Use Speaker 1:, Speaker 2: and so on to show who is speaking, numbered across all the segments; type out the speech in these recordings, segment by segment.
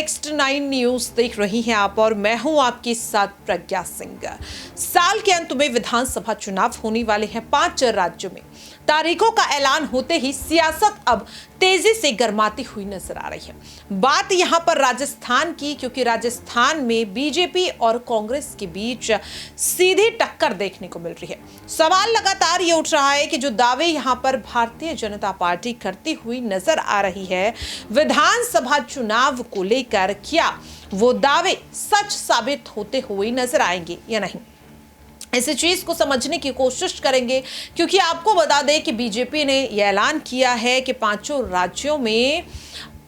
Speaker 1: Next 9 news देख रही हैं आप और मैं हूं आपके साथ प्रज्ञा सिंह। साल के अंत में विधानसभा चुनाव होने वाले हैं 5 राज्यों में। तारीखों का ऐलान होते ही सियासत अब तेजी से गर्माती हुई नजर आ रही है। बात यहां पर राजस्थान की, क्योंकि राजस्थान में बीजेपी और कांग्रेस के बीच सीधी टक्कर देखने को मिल रही है। सवाल लगातार ये उठ रहा है कि जो दावे यहां पर भारतीय जनता पार्टी करती हुई नजर आ रही है विधानसभा चुनाव को लेकर, क्या वो दावे सच साबित होते हुए नजर आएंगे या नहीं, इस चीज को समझने की कोशिश करेंगे। क्योंकि आपको बता दें कि बीजेपी ने यह ऐलान किया है कि 5 राज्यों में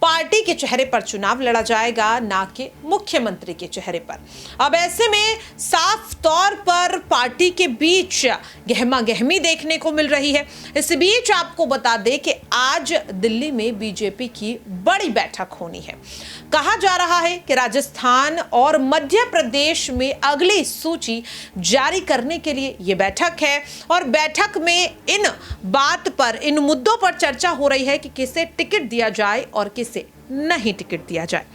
Speaker 1: पार्टी के चेहरे पर चुनाव लड़ा जाएगा, ना कि मुख्यमंत्री के चेहरे पर। अब ऐसे में साफ तौर पर पार्टी के बीच गहमागहमी देखने को मिल रही है। इस बीच आपको बता दें कि आज दिल्ली में बीजेपी की बड़ी बैठक होनी है। कहा जा रहा है कि राजस्थान और मध्य प्रदेश में अगली सूची जारी करने के लिए यह बैठक है और बैठक में इन मुद्दों पर चर्चा हो रही है कि किसे टिकट दिया जाए और किसे नहीं टिकट दिया जाए।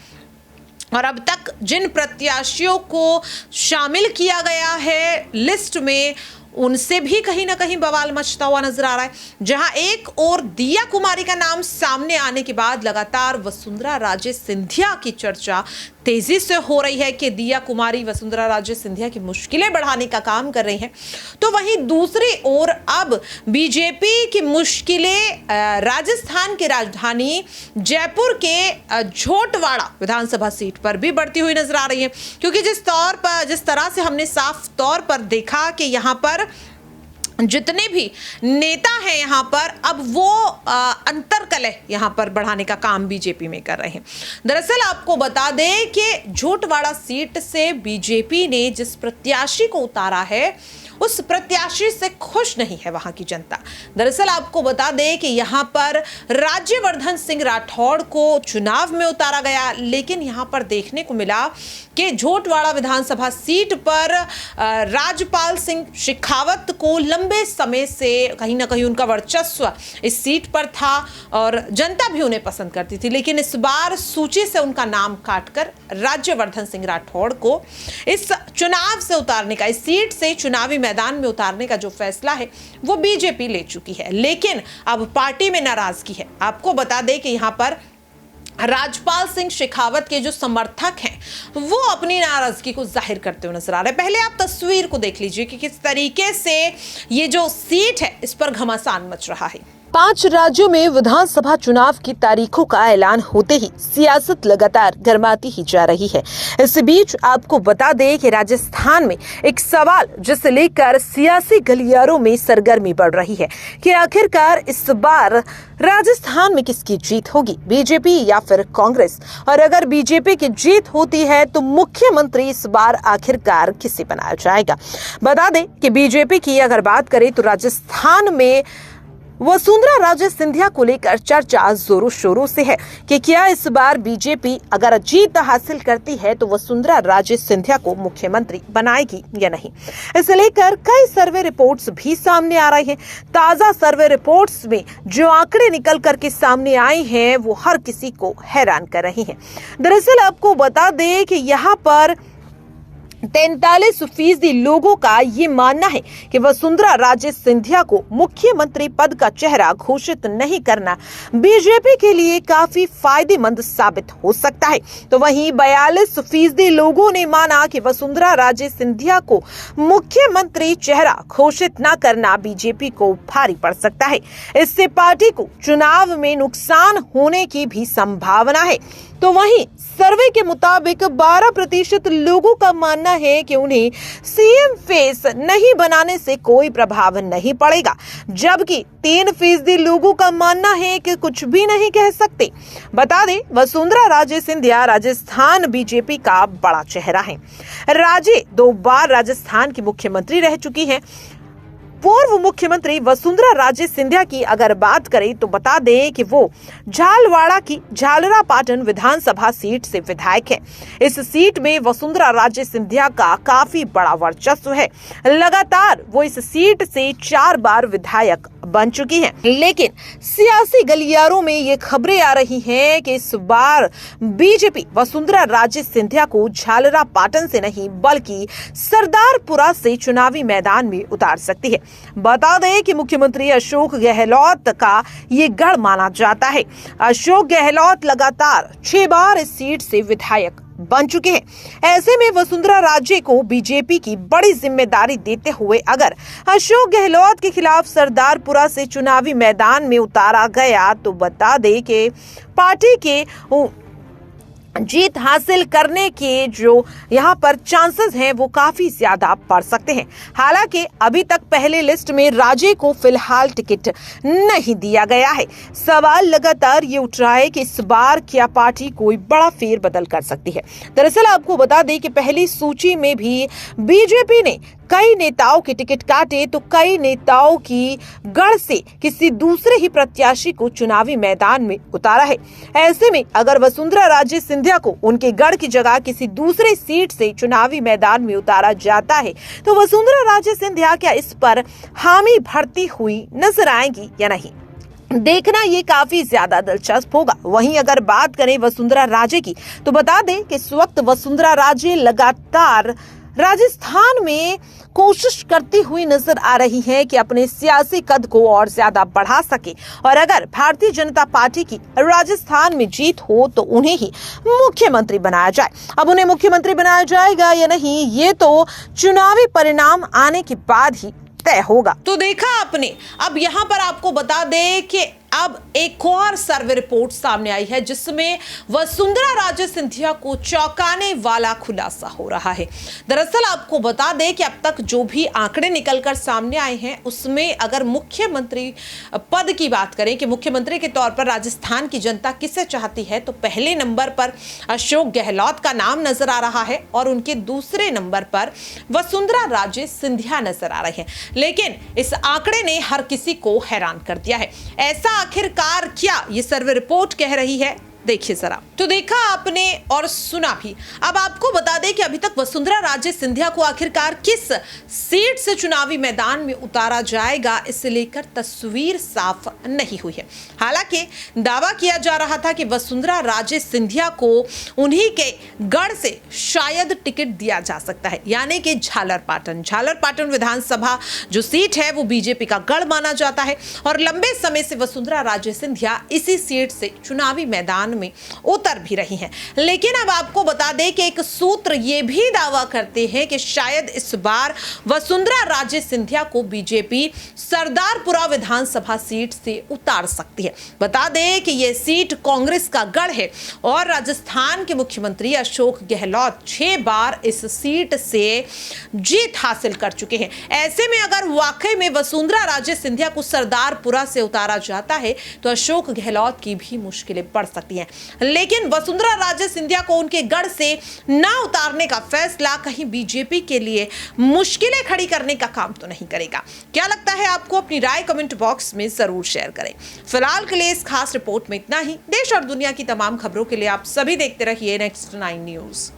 Speaker 1: और अब तक जिन प्रत्याशियों को शामिल किया गया है लिस्ट में, उनसे भी कहीं ना कहीं बवाल मचता हुआ नजर आ रहा है। जहां एक और दिया कुमारी का नाम सामने आने के बाद लगातार वसुंधरा राजे सिंधिया की चर्चा तेजी से हो रही है कि दिया कुमारी वसुंधरा राजे सिंधिया की मुश्किलें बढ़ाने का काम कर रही हैं, तो वहीं दूसरी ओर अब बीजेपी की मुश्किलें राजस्थान की राजधानी जयपुर के झोटवाड़ा विधानसभा सीट पर भी बढ़ती हुई नजर आ रही है। क्योंकि जिस तरह से हमने साफ तौर पर देखा कि यहां पर जितने भी नेता हैं यहां पर, अब वो अंतरकलह यहां पर बढ़ाने का काम बीजेपी में कर रहे हैं। दरअसल आपको बता दें कि झोटवाड़ा सीट से बीजेपी ने जिस प्रत्याशी को उतारा है उस प्रत्याशी से खुश नहीं है वहां की जनता। दरअसल आपको बता दें कि यहां पर राज्यवर्धन सिंह राठौड़ को चुनाव में उतारा गया, लेकिन यहां पर देखने को मिला कि झोटवाड़ा विधानसभा सीट पर राजपाल सिंह शेखावत को लंबे समय से कहीं ना कहीं उनका वर्चस्व इस सीट पर था और जनता भी उन्हें पसंद करती थी। लेकिन इस बार सूची से उनका नाम काटकर राज्यवर्धन सिंह राठौड़ को इस चुनाव से उतारने का, इस सीट से चुनावी मैदान में उतारने का जो फैसला है वो बीजेपी ले चुकी है। लेकिन अब पार्टी में नाराजगी है। आपको बता दें कि यहां पर राजपाल सिंह शेखावत के जो समर्थक हैं वो अपनी नाराजगी को जाहिर करते हुए नजर आ रहे हैं। पहले आप तस्वीर को देख लीजिए कि किस तरीके से ये जो सीट है इस पर घमासान मच रहा है। 5 राज्यों में विधानसभा चुनाव की तारीखों का ऐलान होते ही सियासत लगातार गर्माती ही जा रही है। इस बीच आपको बता दें कि राजस्थान में एक सवाल जिसे लेकर सियासी गलियारों में सरगर्मी बढ़ रही है कि आखिरकार इस बार राजस्थान में किसकी जीत होगी, बीजेपी या फिर कांग्रेस। और अगर बीजेपी की जीत होती है तो मुख्यमंत्री इस बार आखिरकार किसे बनाया जाएगा। बता दें कि बीजेपी की अगर बात करें तो राजस्थान में वसुंधरा राजे सिंधिया को लेकर चर्चा जोरों शोरों से है कि क्या इस बार बीजेपी अगर जीत हासिल करती है तो वसुंधरा राजे सिंधिया को मुख्यमंत्री बनाएगी या नहीं। इसे लेकर कई सर्वे रिपोर्ट्स भी सामने आ रही हैं। ताजा सर्वे रिपोर्ट्स में जो आंकड़े निकल करके सामने आए हैं वो हर किसी को हैरान कर रही हैं। दरअसल आपको बता दें कि यहाँ पर 43% लोगों का ये मानना है कि वसुंधरा राजे सिंधिया को मुख्यमंत्री पद का चेहरा घोषित नहीं करना बीजेपी के लिए काफी फायदेमंद साबित हो सकता है। तो वहीं 42% लोगों ने माना कि वसुंधरा राजे सिंधिया को मुख्यमंत्री चेहरा घोषित न करना बीजेपी को भारी पड़ सकता है। इससे पार्टी को चुनाव में नुकसान होने की भी संभावना है। तो वहीं सर्वे के मुताबिक 12% लोगों का मानना है कि उन्हें सीएम फेस नहीं बनाने से कोई प्रभाव नहीं पड़ेगा, जबकि 3% लोगों का मानना है कि कुछ भी नहीं कह सकते। बता दें वसुंधरा राजे सिंधिया राजस्थान बीजेपी का बड़ा चेहरा है। राजे 2 बार राजस्थान की मुख्यमंत्री रह चुकी हैं। पूर्व पूर्व मुख्यमंत्री वसुंधरा राजे सिंधिया की अगर बात करें तो बता दें कि वो झालवाड़ा की झालरापाटन विधानसभा सीट से विधायक है। इस सीट में वसुंधरा राजे सिंधिया का काफी बड़ा वर्चस्व है। लगातार वो इस सीट से 4 बार विधायक बन चुकी हैं। लेकिन सियासी गलियारों में ये खबरें आ रही हैं कि इस बार बीजेपी वसुंधरा राजे सिंधिया को झालरापाटन से नहीं बल्कि सरदारपुरा से चुनावी मैदान में उतार सकती है। बता दें कि मुख्यमंत्री अशोक गहलोत का ये गढ़ माना जाता है। अशोक गहलोत लगातार 6 बार इस सीट से विधायक बन चुके हैं। ऐसे में वसुंधरा राजे को बीजेपी की बड़ी जिम्मेदारी देते हुए अगर अशोक गहलोत के खिलाफ सरदारपुरा से चुनावी मैदान में उतारा गया तो बता दें कि पार्टी के जीत हासिल करने के जो यहाँ पर चांसेस हैं वो काफी ज्यादा बढ़ सकते हैं। हालांकि अभी तक पहले लिस्ट में राजे को फिलहाल टिकट नहीं दिया गया है। सवाल लगातार ये उठ रहा है कि इस बार क्या पार्टी कोई बड़ा फेरबदल कर सकती है। दरअसल आपको बता दें कि पहली सूची में भी बीजेपी ने कई नेताओं के टिकट काटे तो कई नेताओं की गढ़ से किसी दूसरे ही प्रत्याशी को चुनावी मैदान में उतारा है। ऐसे में अगर वसुंधरा राजे सिंधिया को उनके गढ़ की जगह किसी दूसरे सीट से चुनावी मैदान में उतारा जाता है तो वसुंधरा राजे सिंधिया क्या इस पर हामी भरती हुई नजर आएंगी या नहीं, देखना ये काफी ज्यादा दिलचस्प होगा। वहीं अगर बात करें वसुंधरा राजे की तो बता दें कि इस वक्त वसुंधरा राजे लगातार राजस्थान में कोशिश करती हुई नजर आ रही हैं कि अपने सियासी कद को और ज्यादा बढ़ा सके और अगर भारतीय जनता पार्टी की राजस्थान में जीत हो तो उन्हें ही मुख्यमंत्री बनाया जाए। अब उन्हें मुख्यमंत्री बनाया जाएगा या नहीं ये तो चुनावी परिणाम आने के बाद ही तय होगा। तो देखा आपने। अब यहाँ पर आपको बता दें कि अब एक और सर्वे रिपोर्ट सामने आई है जिसमें वसुंधरा राजे सिंधिया को चौंकाने वाला खुलासा हो रहा है। दरअसल आपको बता दें कि अब तक जो भी आंकड़े निकलकर सामने आए हैं उसमें अगर मुख्यमंत्री पद की बात करें कि मुख्यमंत्री के तौर पर राजस्थान की जनता किसे चाहती है तो पहले नंबर पर अशोक गहलोत का नाम नजर आ रहा है और उनके दूसरे नंबर पर वसुंधरा राजे सिंधिया नजर आ रहे हैं। लेकिन इस आंकड़े ने हर किसी को हैरान कर दिया है। ऐसा आखिरकार क्या ये सर्वे रिपोर्ट कह रही है, देखिए जरा। तो देखा आपने और सुना भी। अब आपको बता दें कि अभी तक वसुंधरा राजे सिंधिया को आखिरकार किस सीट से चुनावी मैदान में उतारा जाएगा इसे लेकर तस्वीर साफ नहीं हुई है। हालांकि दावा किया जा रहा था कि वसुंधरा राजे सिंधिया को उन्हीं के गढ़ से शायद टिकट दिया जा सकता है, यानी कि झालरापाटन विधानसभा जो सीट है वो बीजेपी का गढ़ माना जाता है और लंबे समय से वसुंधरा राजे सिंधिया इसी सीट से चुनावी मैदान में उतर भी रही हैं। लेकिन अब आपको बता दें कि एक सूत्र ये भी दावा करते हैं कि शायद इस बार वसुंधरा राजे सिंधिया को बीजेपी सरदारपुरा विधानसभा सीट से उतार सकती है। बता दें कि यह सीट कांग्रेस का गढ़ है और राजस्थान के मुख्यमंत्री अशोक गहलोत 6 बार इस सीट से जीत हासिल कर चुके हैं। ऐसे में अगर वाकई में वसुंधरा राजे सिंधिया को सरदारपुरा से उतारा जाता है तो अशोक गहलोत की भी मुश्किलें बढ़ सकती हैं। लेकिन वसुंधरा राजे सिंधिया को उनके गढ़ से ना उतारने का फैसला कहीं बीजेपी के लिए मुश्किलें खड़ी करने का काम तो नहीं करेगा। क्या लगता है आपको? अपनी राय कमेंट बॉक्स में जरूर शेयर करें। फिलहाल के लिए इस खास रिपोर्ट में इतना ही। देश और दुनिया की तमाम खबरों के लिए आप सभी देखते रहिए नेक्स्ट 9 न्यूज।